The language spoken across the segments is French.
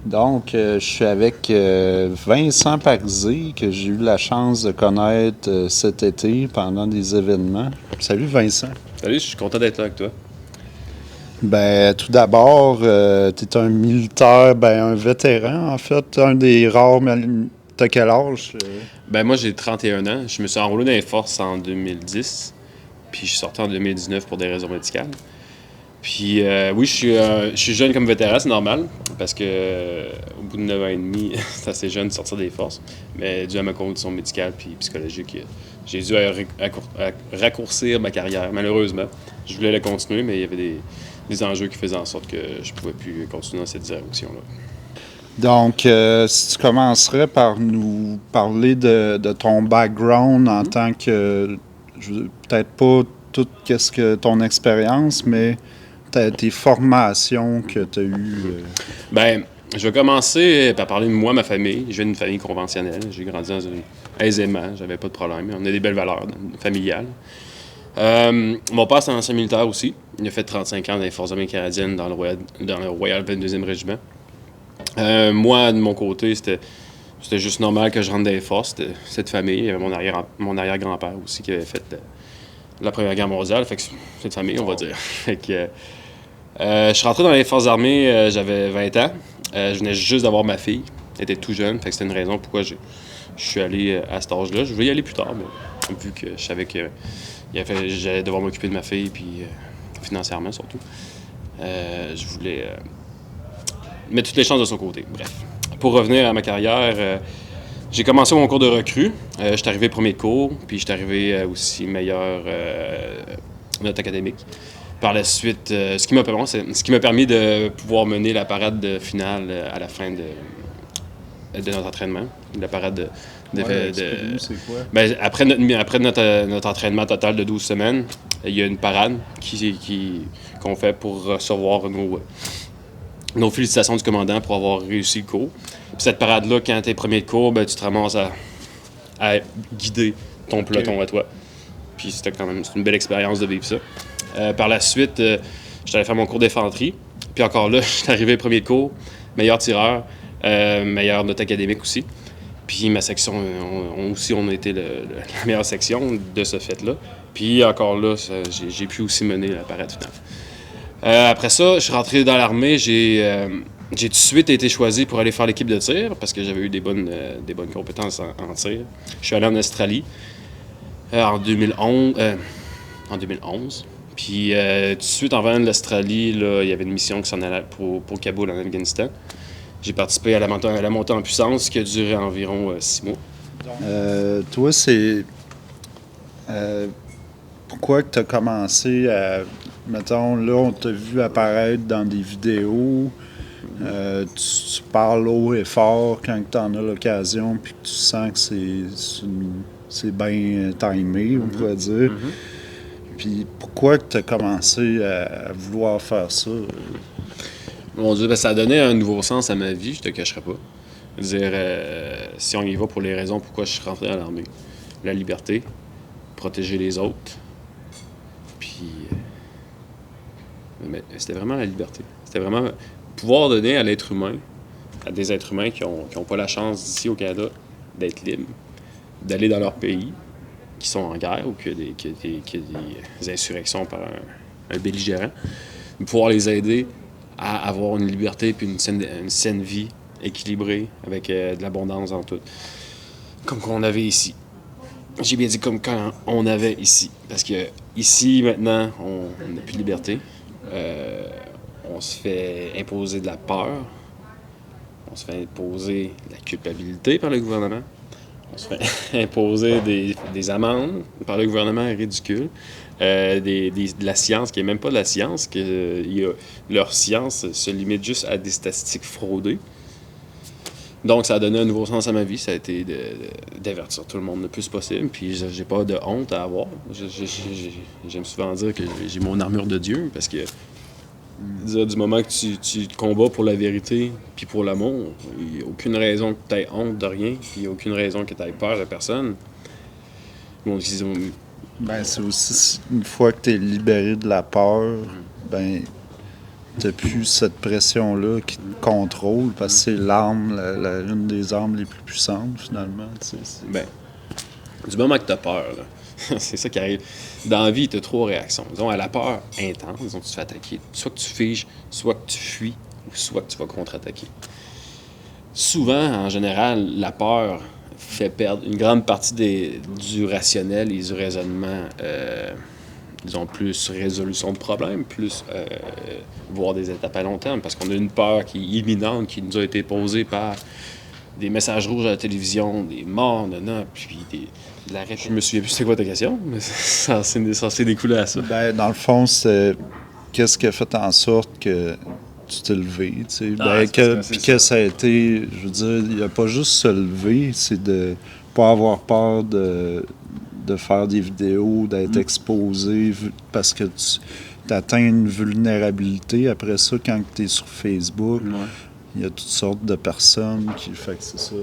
Donc, je suis avec Vincent Parizé, que j'ai eu la chance de connaître cet été pendant des événements. Salut Vincent. Salut, je suis content d'être là avec toi. Ben, tout d'abord, tu es un militaire, ben, un vétéran en fait, un des rares. T'as quel âge? Ben moi j'ai 31 ans, je me suis enrôlé dans les forces en 2010, puis je suis sorti en 2019 pour des raisons médicales. Puis oui, je suis jeune comme vétéran, c'est normal, parce que au bout de 9 ans et demi, c'est assez jeune de sortir des forces. Mais dû à ma condition médicale puis psychologique, j'ai dû raccourcir ma carrière, malheureusement. Je voulais la continuer, mais il y avait des enjeux qui faisaient en sorte que je pouvais plus continuer dans cette direction-là. Donc, si tu commencerais par nous parler de ton background en tant que, peut-être pas tout qu'est-ce que ton expérience, mais tes formations que tu as eues. Ben, je vais commencer par parler de moi, ma famille. Je viens d'une famille conventionnelle. J'ai grandi aisément, j'avais pas de problème. On a des belles valeurs familiales. Mon père, c'est un ancien militaire aussi. Il a fait 35 ans dans les Forces armées canadiennes dans le Royal 22e Régiment. Moi, de mon côté, c'était juste normal que je rentre dans les forces. C'était cette famille. Il y avait mon arrière-grand-père aussi qui avait fait la Première Guerre mondiale. Fait que cette famille, on va dire. Fait que, je suis rentré dans les Forces armées, j'avais 20 ans. Je venais juste d'avoir ma fille. Elle était tout jeune. Fait que c'était une raison pourquoi je suis allé à cet âge-là. Je voulais y aller plus tard, mais vu que je savais que j'allais devoir m'occuper de ma fille, puis financièrement surtout, je voulais mettre toutes les chances de son côté. Bref. Pour revenir à ma carrière, j'ai commencé mon cours de recrue. Je suis arrivé premier de cours, puis je suis arrivé aussi meilleur note académique. Par la suite, ce qui m'a permis de pouvoir mener la parade finale à la fin de notre entraînement. La parade Explique-nous, c'est quoi? Ben, après notre entraînement total de 12 semaines, il y a une parade qu'on fait pour recevoir nos félicitations du commandant pour avoir réussi le cours. Puis cette parade-là, quand tu es premier de cours, ben, tu te ramasses à guider ton peloton à toi. Puis c'est une belle expérience de vivre ça. Par la suite, je suis allé faire mon cours d'infanterie. Puis encore là, je suis arrivé premier de cours, meilleur tireur, meilleure note académique aussi. Puis ma section, on a été la meilleure section de ce fait-là. Puis encore là, j'ai pu aussi mener la parade finale. Après ça, je suis rentré dans l'armée. J'ai tout de suite été choisi pour aller faire l'équipe de tir parce que j'avais eu des bonnes compétences en tir. Je suis allé en Australie en 2011. En 2011. Puis tout de suite, en venant de l'Australie, là, il y avait une mission qui s'en allait pour Kaboul, en Afghanistan. J'ai participé à la montée en puissance qui a duré environ 6 mois. Toi, c'est. Pourquoi tu as commencé à. Mettons, là, on t'a vu apparaître dans des vidéos. Tu parles haut et fort quand tu en as l'occasion, puis que tu sens que c'est bien timé, on pourrait dire. Puis pourquoi tu as commencé à vouloir faire ça? Mon Dieu, ben, ça a donné un nouveau sens à ma vie, je te cacherai pas. Je veux dire, si on y va pour les raisons pourquoi je suis rentré dans l'armée. La liberté, protéger les autres, puis mais c'était vraiment la liberté. C'était vraiment pouvoir donner à l'être humain, à des êtres humains qui ont pas la chance d'ici au Canada d'être libres, d'aller dans leur pays, qui sont en guerre ou qu'il y a des insurrections par un belligérant, de pouvoir les aider à avoir une liberté puis une saine vie équilibrée avec de l'abondance dans tout. Comme qu'on avait ici. J'ai bien dit comme quand on avait ici. Parce que ici, maintenant, on n'a plus de liberté. Euh, on se fait imposer de la peur. On se fait imposer de la culpabilité par le gouvernement. On se fait imposer des amendes par le gouvernement ridicule. De la science qui n'est même pas de la science, leur science se limite juste à des statistiques fraudées. Donc, ça a donné un nouveau sens à ma vie. Ça a été d'avertir tout le monde le plus possible. Puis, j'ai pas de honte à avoir. J'aime souvent dire que j'ai mon armure de Dieu parce que du moment que tu combats pour la vérité puis pour l'amour, il n'y a aucune raison que tu aies honte de rien. Puis, il n'y a aucune raison que tu aies peur de personne. Bon, Ben, c'est aussi une fois que tu es libéré de la peur, ben t'as plus cette pression-là qui te contrôle parce que c'est l'arme, une des armes les plus puissantes, finalement. Ben, du moment que t'as peur, là, c'est ça qui arrive. Dans la vie, t'as 3 réactions. Disons, à la peur intense, disons, tu te fais attaquer. Soit que tu figes, soit que tu fuis, ou soit que tu vas contre-attaquer. Souvent, en général, la peur fait perdre une grande partie du rationnel et du raisonnement, disons, plus résolution de problèmes, plus voir des étapes à long terme, parce qu'on a une peur qui est imminente, qui nous a été posée par des messages rouges à la télévision, des morts, puis de l'arrêt. Je me souviens plus c'est quoi ta question, mais ça s'est découlé à ça. Ben, dans le fond, c'est qu'est-ce qui a fait en sorte que tu t'es levé, tu sais. Que ça a été, je veux dire, il n'y a pas juste se lever, c'est de pas avoir peur de faire des vidéos, d'être exposé, parce que tu atteins une vulnérabilité. Après ça, quand tu es sur Facebook, il y a toutes sortes de personnes qui... Fait que c'est ça.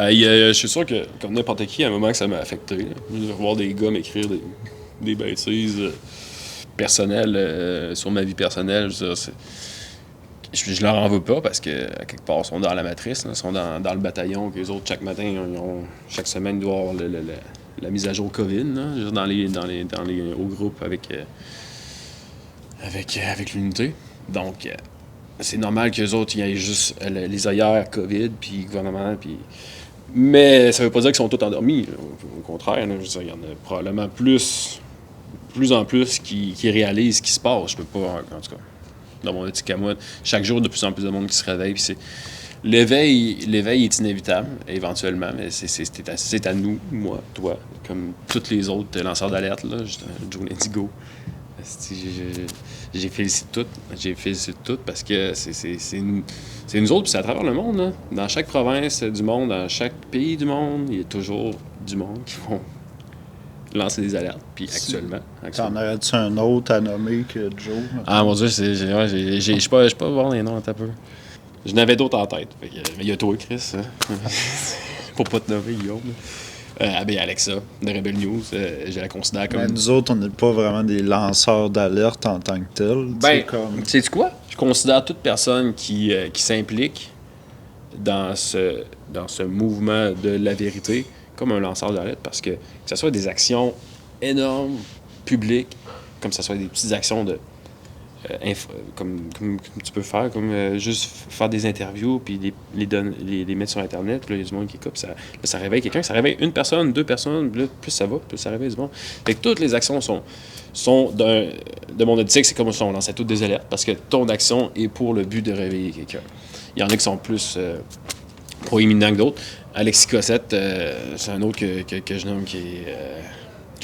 Je suis sûr que, comme n'importe qui, à un moment que ça m'a affecté, de voir des gars m'écrire des bêtises personnelles sur ma vie personnelle, je leur en veux pas parce que, à quelque part, ils sont dans la matrice, là, ils sont dans le bataillon, que les autres, chaque matin, chaque semaine, ils doivent avoir la mise à jour COVID, là, au groupe avec l'unité. Donc, c'est normal qu'eux autres, il y ait juste les œillères COVID, puis gouvernement, puis... Mais ça veut pas dire qu'ils sont tous endormis. Au contraire, là, il y en a probablement plus en plus qui réalisent ce qui se passe. Je peux pas, en tout cas, dans mon éthique à moi, chaque jour, de plus en plus de monde qui se réveille. Puis l'éveil est inévitable, éventuellement, mais c'est à nous, moi, toi, comme tous les autres lanceurs d'alerte, là, Joe Indigo. J'ai félicité toutes parce que c'est nous autres, puis c'est à travers le monde. Là. Dans chaque province du monde, dans chaque pays du monde, il y a toujours du monde qui vont lancer des alertes. Puis actuellement. T'en aurais-tu un autre à nommer que Joe? Ah mon Dieu, je suis pas voir les noms un peu. Je n'avais d'autres en tête. Mais il y a toi, Chris. Hein? Pour pas te nommer, Guillaume. Alexa, de Rebel News, je la considère comme... Ben, nous autres, on n'est pas vraiment des lanceurs d'alerte en tant que tels. Sais-tu quoi? Je considère toute personne qui s'implique dans ce mouvement de la vérité comme un lanceur d'alerte, parce que ce soit des actions énormes, publiques, comme ce soit des petites actions de... comme tu peux faire, comme juste faire des interviews puis les mettre sur Internet, puis là, il y a du monde qui coupe, ça réveille quelqu'un, ça réveille une personne, 2 personnes, là, plus ça va, plus ça réveille du monde. Fait que toutes les actions sont de mon éthique, c'est comme ça, on lançait toutes des alertes, parce que ton action est pour le but de réveiller quelqu'un. Il y en a qui sont plus proéminents que d'autres. Alexis Cossette, c'est un autre que je nomme qui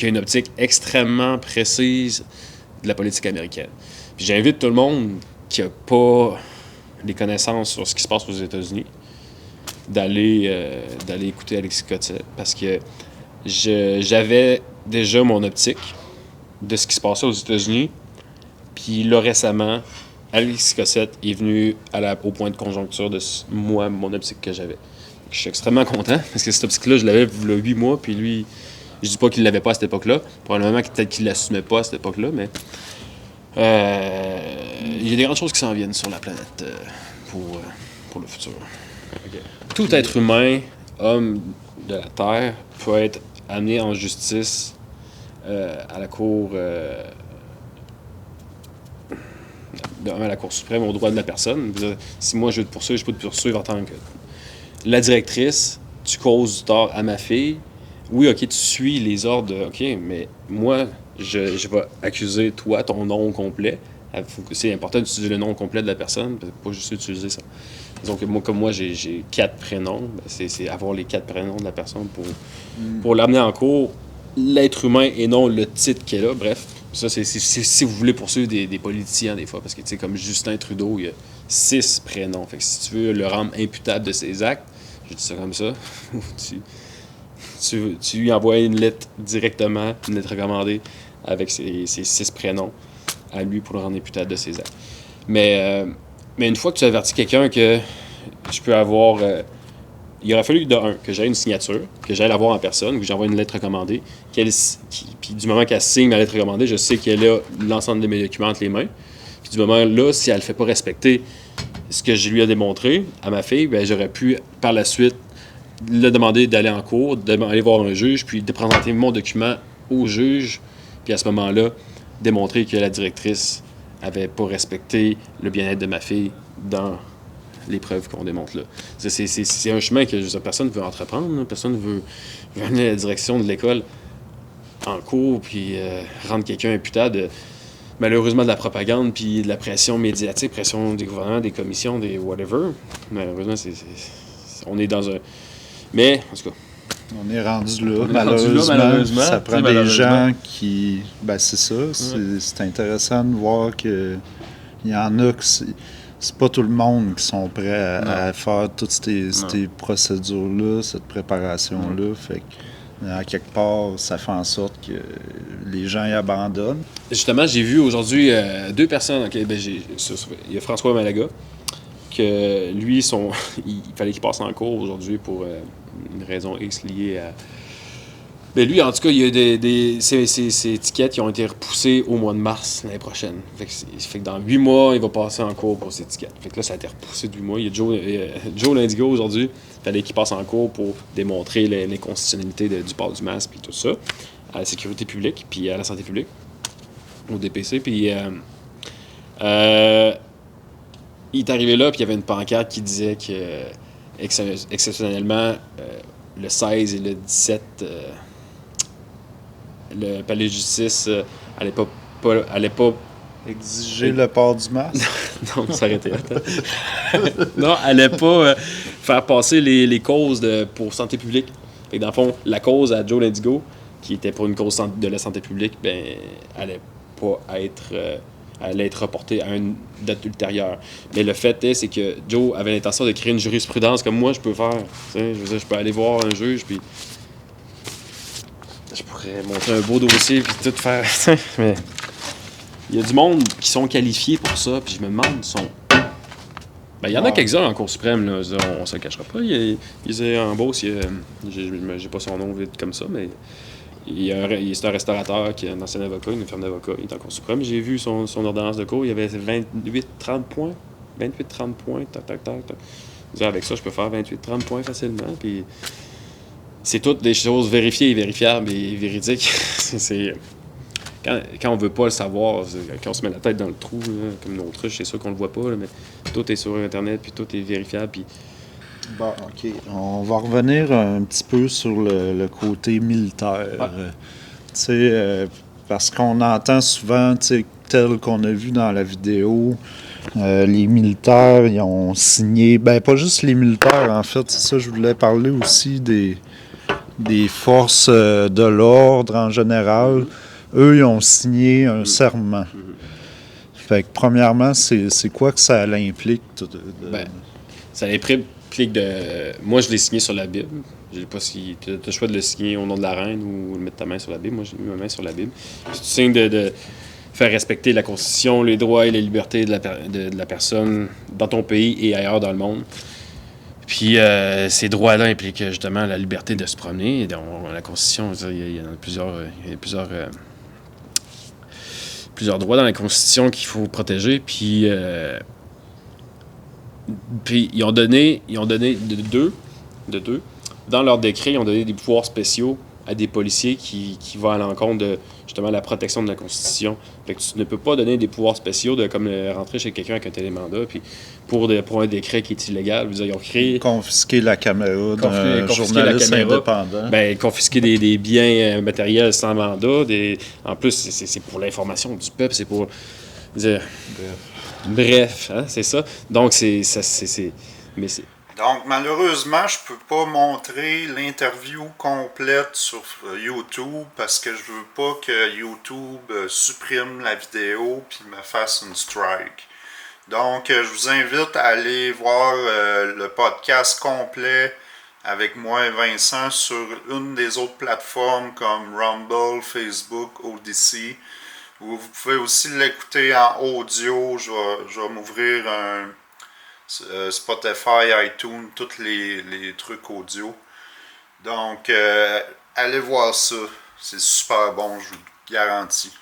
a une optique extrêmement précise de la politique américaine. Puis j'invite tout le monde qui n'a pas les connaissances sur ce qui se passe aux États-Unis d'aller écouter Alexis Cossette, parce que j'avais déjà mon optique de ce qui se passait aux États-Unis. Puis là, récemment, Alexis Cossette est venu au point de conjoncture de mon optique que j'avais. Je suis extrêmement content, parce que cette optique-là, je l'avais il y a 8 mois, puis lui, je dis pas qu'il l'avait pas à cette époque-là. Probablement peut-être qu'il l'assumait pas à cette époque-là, mais... il y a des grandes choses qui s'en viennent sur la planète pour le futur. Okay. Tout être humain, homme de la Terre, peut être amené en justice à la Cour suprême aux droits de la personne. Si moi je veux te poursuivre, je peux te poursuivre en tant que la directrice, tu causes du tort à ma fille. Oui, OK, tu suis les ordres, OK, mais moi, je vais accuser toi, ton nom complet. C'est important d'utiliser le nom complet de la personne, pas juste utiliser ça. Donc, moi, j'ai 4 prénoms. C'est avoir les 4 prénoms de la personne pour l'amener en cours, l'être humain et non le titre qu'elle a. Bref, ça, c'est si vous voulez poursuivre des politiciens, des fois, parce que, tu sais, comme Justin Trudeau, il y a 6 prénoms. Fait que si tu veux le rendre imputable de ses actes, je dis ça comme ça, tu lui envoies une lettre directement, une lettre recommandée avec ses 6 prénoms à lui pour le rendre imputable de ses actes. Mais une fois que tu avertis quelqu'un que je peux avoir... il aurait fallu que j'aie une signature, que j'aille la voir en personne, que j'envoie une lettre recommandée, puis du moment qu'elle signe ma lettre recommandée, je sais qu'elle a l'ensemble de mes documents entre les mains. Puis du moment là, si elle ne fait pas respecter ce que je lui ai démontré à ma fille, ben, j'aurais pu par la suite le demander d'aller en cours, d'aller voir un juge, puis de présenter mon document au juge, puis à ce moment-là, démontrer que la directrice avait pas respecté le bien-être de ma fille dans les preuves qu'on démontre là. C'est un chemin que personne ne veut entreprendre, là. Personne ne veut aller à la direction de l'école en cours, puis rendre quelqu'un imputable malheureusement de la propagande, puis de la pression médiatique, pression des gouvernements, des commissions, des whatever. Malheureusement, on est dans un... Mais, en tout cas... On est rendu là, malheureusement. Ça prend des gens qui... Ben, c'est ça. C'est intéressant de voir qu'il y en a qui... C'est pas tout le monde qui sont prêts à faire toutes ces procédures-là, cette préparation-là. Fait que, à quelque part, ça fait en sorte que les gens y abandonnent. Justement, j'ai vu aujourd'hui 2 personnes. Okay, ben il y a François Malaga, que lui, il fallait qu'il passe en cours aujourd'hui pour une raison X liée à... Ben lui, en tout cas, il y a ses étiquettes qui ont été repoussées au mois de mars l'année prochaine. Fait que dans 8 mois, il va passer en cours pour ses étiquettes. Fait que là, ça a été repoussé de 8 mois. Il y a Joe Lindigo aujourd'hui. Il fallait qu'il passe en cours pour démontrer l'inconstitutionnalité du port du masque et tout ça à la sécurité publique puis à la santé publique, au DPC. Puis il est arrivé là, puis il y avait une pancarte qui disait que exceptionnellement, le 16 et le 17... le palais de justice allait pas exiger le port du masque. Non, s'arrêter. Non, allait pas faire passer les causes pour santé publique. Fait que dans le fond, la cause à Joe Lindigo, qui était pour une cause de la santé publique, ben allait pas être allait être reportée à une date ultérieure. Mais le fait est, c'est que Joe avait l'intention de créer une jurisprudence comme moi je peux faire. Je veux dire, je peux aller voir un juge puis je pourrais monter un beau dossier puis tout faire. Mais il y a du monde qui sont qualifiés pour ça, puis je me demande, ben, il y en a quelques-uns en Cour suprême, là, on se le cachera pas. Il y a en Beauce, j'ai pas son nom vite comme ça, mais c'est un restaurateur qui est un ancien avocat, une firme d'avocat, il est en Cour suprême. J'ai vu son ordonnance de cours, il y avait 28-30 points. 28-30 points, tac. Avec ça, je peux faire 28-30 points facilement, puis c'est toutes des choses vérifiées et vérifiables et véridiques. Quand on veut pas le savoir, quand on se met la tête dans le trou, là, comme une autruche, c'est sûr qu'on le voit pas, là, mais tout est sur Internet, puis tout est vérifiable. Puis... Bon, OK. On va revenir un petit peu sur le côté militaire. Tu sais, parce qu'on entend souvent, tel qu'on a vu dans la vidéo, les militaires, ils ont signé... Ben, pas juste les militaires, en fait. C'est ça, je voulais parler aussi des forces de l'ordre en général. Eux, ils ont signé un serment. Fait que, premièrement, c'est quoi que ça l'implique? Ben, ça implique de... Moi, je l'ai signé sur la Bible. Je sais pas si tu as le choix de le signer au nom de la reine ou de mettre ta main sur la Bible. Moi, j'ai mis ma main sur la Bible. C'est un signe de faire respecter la Constitution, les droits et les libertés de la personne dans ton pays et ailleurs dans le monde. Puis ces droits-là impliquent justement la liberté de se promener. Dans la Constitution, il y en a plusieurs droits dans la Constitution qu'il faut protéger. Puis ils ont donné de deux. Dans leur décret, ils ont donné des pouvoirs spéciaux à des policiers qui vont à l'encontre de justement la protection de la Constitution. Fait que tu ne peux pas donner des pouvoirs spéciaux comme rentrer chez quelqu'un avec un télémandat puis pour un décret qui est illégal. Ils ont créé... Confisquer la caméra d'un journaliste indépendant. Ben, confisquer des biens matériels sans mandat. En plus, c'est pour l'information du peuple, c'est pour... Bref, hein, c'est ça. Donc, Donc, malheureusement, je peux pas montrer l'interview complète sur YouTube parce que je veux pas que YouTube supprime la vidéo puis me fasse une strike. Donc, je vous invite à aller voir le podcast complet avec moi et Vincent sur une des autres plateformes comme Rumble, Facebook, Odyssey. Vous pouvez aussi l'écouter en audio. Je vais m'ouvrir un Spotify, iTunes, tous les trucs audio. Donc, allez voir ça. C'est super bon, je vous le garantis.